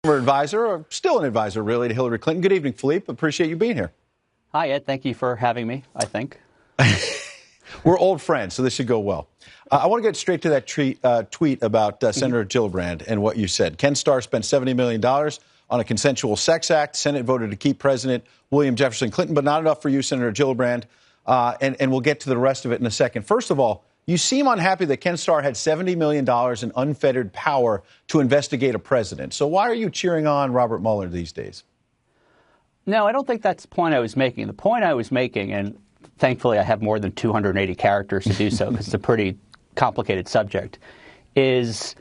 Former advisor, or still an advisor, really, to Hillary Clinton. Good evening, Philippe. Appreciate you being here. Hi, Ed. Thank you for having me, I think. We're old friends, so this should go well. I want to get straight to that tweet about Senator Gillibrand and what you said. Ken Starr spent $70 million on a consensual sex act. Senate voted to keep President William Jefferson Clinton, but not enough for you, Senator Gillibrand. And we'll get to the rest of it in a second. First of all, you seem unhappy that Ken Starr had $70 million in unfettered power to investigate a president. So why are you cheering on Robert Mueller these days? No, I don't think that's the point I was making. The point I was making, and thankfully I have more than 280 characters to do so because it's a pretty complicated subject, is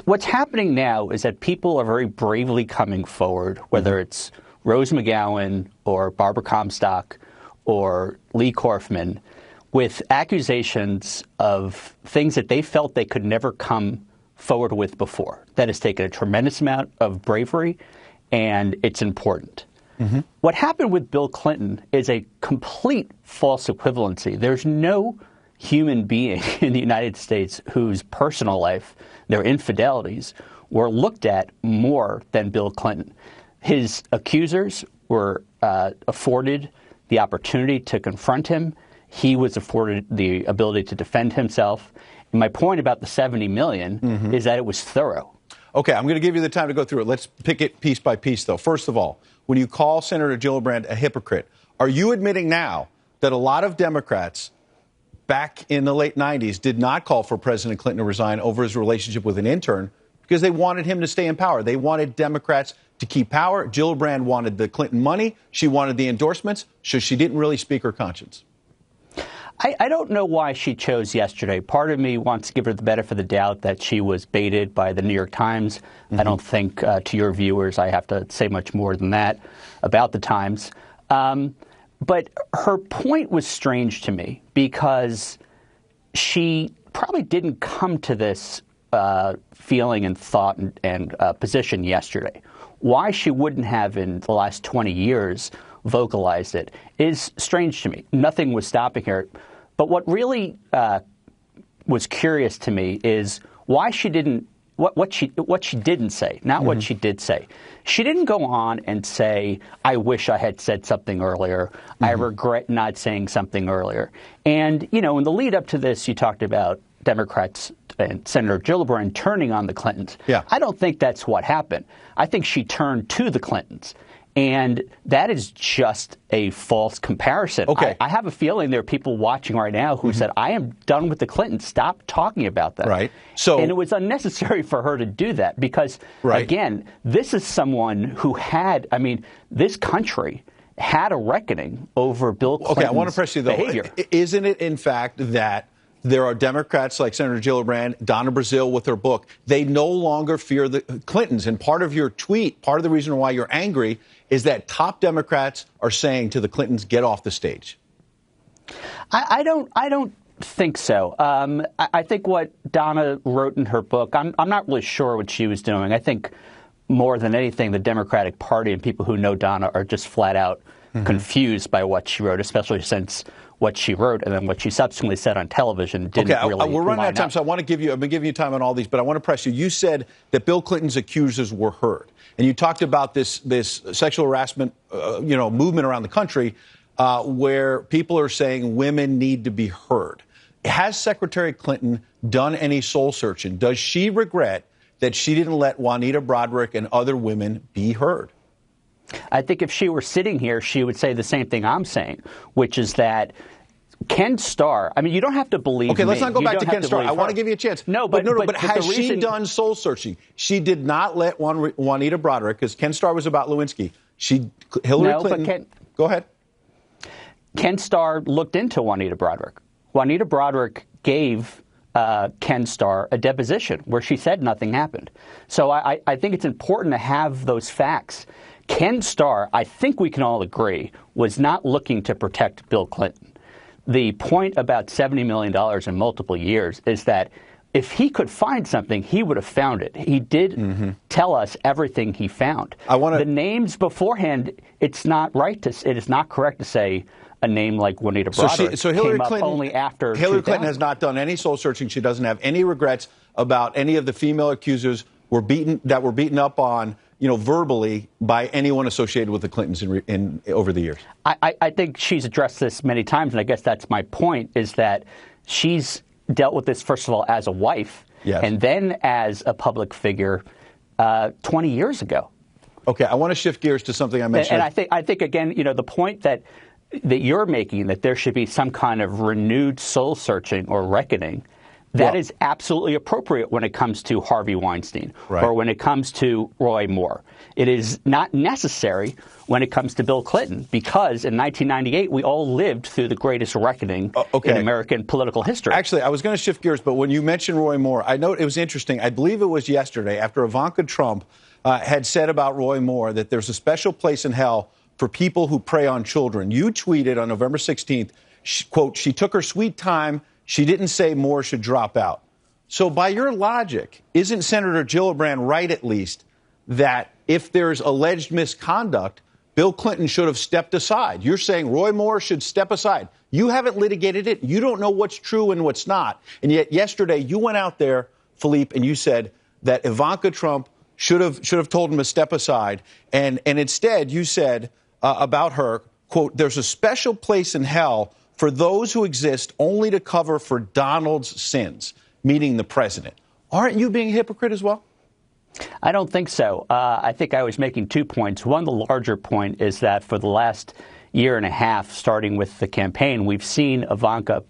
what's happening now is that people are very bravely coming forward, whether it's Rose McGowan or Barbara Comstock or Lee Korfman, with accusations of things that they felt they could never come forward with before. That has taken a tremendous amount of bravery, and it's important. What happened with Bill Clinton is a complete false equivalency. There's no human being in the United States whose personal life, their infidelities, were looked at more than Bill Clinton. His accusers were afforded the opportunity to confront him. He was afforded the ability to defend himself. And my point about the $70 million is that it was thorough. Okay, I'm going to give you the time to go through it. Let's pick it piece by piece, though. First of all, when you call Senator Gillibrand a hypocrite, are you admitting now that a lot of Democrats back in the late 90s did not call for President Clinton to resign over his relationship with an intern because they wanted him to stay in power? They wanted Democrats to keep power. Gillibrand wanted the Clinton money. She wanted the endorsements, so she didn't really speak her conscience. I don't know why she chose yesterday. Part of me wants to give her the benefit of the doubt that she was baited by the New York Times. I don't think, to your viewers, I have to say much more than that about the Times. But her point was strange to me because she probably didn't come to this feeling and thought and position yesterday. Why she wouldn't have in the last 20 years vocalized it is strange to me. Nothing was stopping her. But what really was curious to me is why she didn't what she didn't say, not what she did say. She didn't go on and say, I wish I had said something earlier. I regret not saying something earlier. And, you know, in the lead up to this, you talked about Democrats and Senator Gillibrand turning on the Clintons. Yeah. I don't think that's what happened. I think she turned to the Clintons. And that is just a false comparison. Okay. I have a feeling there are people watching right now who said, I am done with the Clintons. Stop talking about that. Right. So, and it was unnecessary for her to do that because, again, this is someone who had, I mean, this country had a reckoning over Bill Clinton's okay, I want to press you, though. behavior. Isn't it, in fact, that there are Democrats like Senator Gillibrand, Donna Brazile with her book, they no longer fear the Clintons. And part of your tweet, part of the reason why you're angry is that top Democrats are saying to the Clintons, get off the stage. I don't think so. I think what Donna wrote in her book, I'm not really sure what she was doing. I think more than anything, the Democratic Party and people who know Donna are just flat out confused by what she wrote, especially since what she wrote and then what she subsequently said on television didn't really we're running out of time, up. so I want to give you, I've been giving you time on all these, but I want to press you. You said that Bill Clinton's accusers were heard. And you talked about this sexual harassment, movement around the country where people are saying women need to be heard. Has Secretary Clinton done any soul searching? Does she regret that she didn't let Juanita Broaddrick and other women be heard? I think if she were sitting here, she would say the same thing I'm saying, which is that Ken Starr, I mean, you don't have to believe me. Okay, let's not go back to Ken Starr. I want to give you a chance. But has she done soul searching? She did not let Juanita Broaddrick, because Ken Starr was about Lewinsky. Hillary Clinton. Go ahead. Ken Starr looked into Juanita Broaddrick. Juanita Broaddrick gave Ken Starr a deposition where she said nothing happened. So I think it's important to have those facts. Ken Starr, I think we can all agree, was not looking to protect Bill Clinton. The point about $70 million in multiple years is that if he could find something, he would have found it. He did tell us everything he found. The names beforehand, it's not correct to say a name like Juanita Broaddrick so Hillary came Clinton, up only after Hillary 2000. Clinton has not done any soul searching. She doesn't have any regrets about any of the female accusers were beaten up on, verbally by anyone associated with the Clintons over the years? I think she's addressed this many times, and I guess that's my point, is that she's dealt with this, first of all, as a wife, yes, and then as a public figure 20 years ago. Okay, I want to shift gears to something I mentioned. And I think again, the point that you're making, that there should be some kind of renewed soul searching or reckoning, that is absolutely appropriate when it comes to Harvey Weinstein, right, or when it comes to Roy Moore. It is not necessary when it comes to Bill Clinton, because in 1998 we all lived through the greatest reckoning in American political history. Actually, I was going to shift gears, but when you mentioned Roy Moore, I know it was interesting. I believe it was yesterday, after Ivanka Trump had said about Roy Moore that there's a special place in hell for people who prey on children. You tweeted on November 16th, quote, "She took her sweet time. She didn't say Moore should drop out." So by your logic, isn't Senator Gillibrand right, at least, that if there's alleged misconduct, Bill Clinton should have stepped aside? You're saying Roy Moore should step aside. You haven't litigated it. You don't know what's true and what's not. And yet yesterday you went out there, Philippe, and you said that Ivanka Trump should have told him to step aside. And instead you said about her, quote, "There's a special place in hell for those who exist only to cover for Donald's sins," meaning the president. Aren't you being a hypocrite as well? I don't think so. I think I was making 2 points. One, the larger point is that for the last year and a half, starting with the campaign, we've seen Ivanka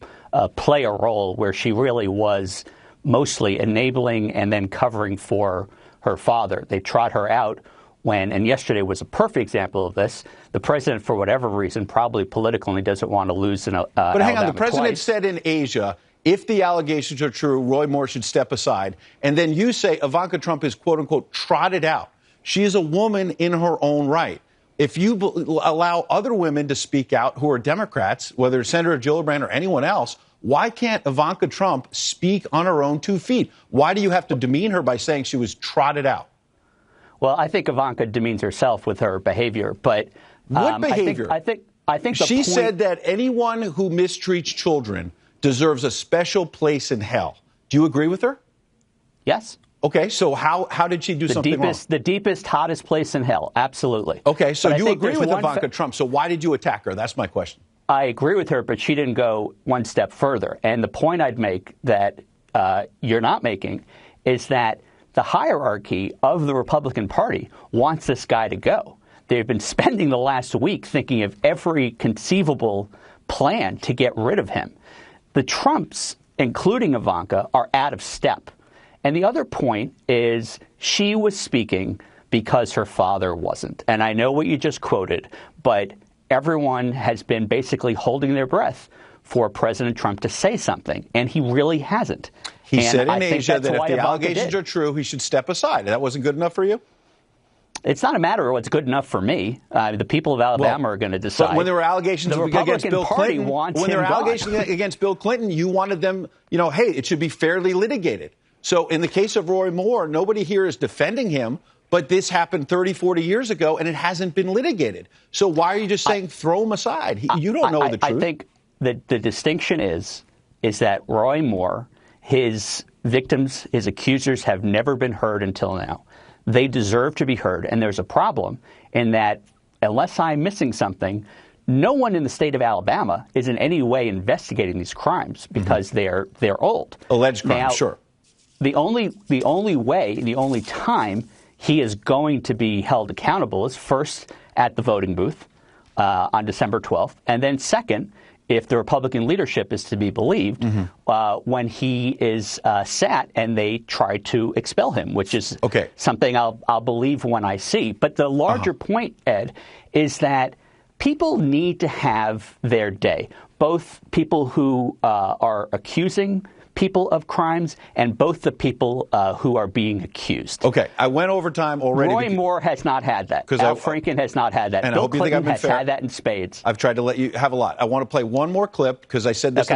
play a role where she really was mostly enabling and then covering for her father. They trot her out when, and yesterday was a perfect example of this, the president, for whatever reason, probably political, and he doesn't want to lose in But hang on, the president twice. said in Asia, if the allegations are true, Roy Moore should step aside. And then you say Ivanka Trump is, quote unquote, trotted out. She is a woman in her own right. If you allow other women to speak out who are Democrats, whether it's Senator Gillibrand or anyone else, why can't Ivanka Trump speak on her own 2 feet? Why do you have to demean her by saying she was trotted out? Well, I think Ivanka demeans herself with her behavior, but what behavior? I think she said that anyone who mistreats children deserves a special place in hell. Do you agree with her? Yes. Okay, so how did she do something wrong? The deepest, hottest place in hell, absolutely. Okay, so you agree with Ivanka Trump, so why did you attack her? That's my question. I agree with her, but she didn't go one step further. And the point I'd make that you're not making is that the hierarchy of the Republican Party wants this guy to go. They've been spending the last week thinking of every conceivable plan to get rid of him. The Trumps, including Ivanka, are out of step. And the other point is she was speaking because her father wasn't. And I know what you just quoted, but everyone has been basically holding their breath for President Trump to say something, and he really hasn't. He said in Asia that if the allegations are true, he should step aside. That wasn't good enough for you? It's not a matter of what's good enough for me. The people of Alabama are going to decide. But when there were allegations against Bill Clinton, against Bill Clinton, you wanted them, hey, it should be fairly litigated. So in the case of Roy Moore, nobody here is defending him, but this happened 30, 40 years ago, and it hasn't been litigated. So why are you just saying throw him aside? You don't know the truth. I think the distinction is that Roy Moore, his victims, his accusers have never been heard until now. They deserve to be heard, and there's a problem in that, unless I'm missing something, no one in the state of Alabama is in any way investigating these crimes because they're old. Alleged crimes, now, sure. The only way, the only time he is going to be held accountable is first at the voting booth on December 12th, and then second, if the Republican leadership is to be believed, when he is sat and they try to expel him, which is something I'll believe when I see. But the larger point, Ed, is that people need to have their day, both people who are accusing people of crimes and both the people who are being accused. Okay, I went over time already. Roy Moore has not had that. Al Franken has not had that. Bill Clinton has had that in spades. I've tried to let you have a lot. I want to play one more clip because I said this.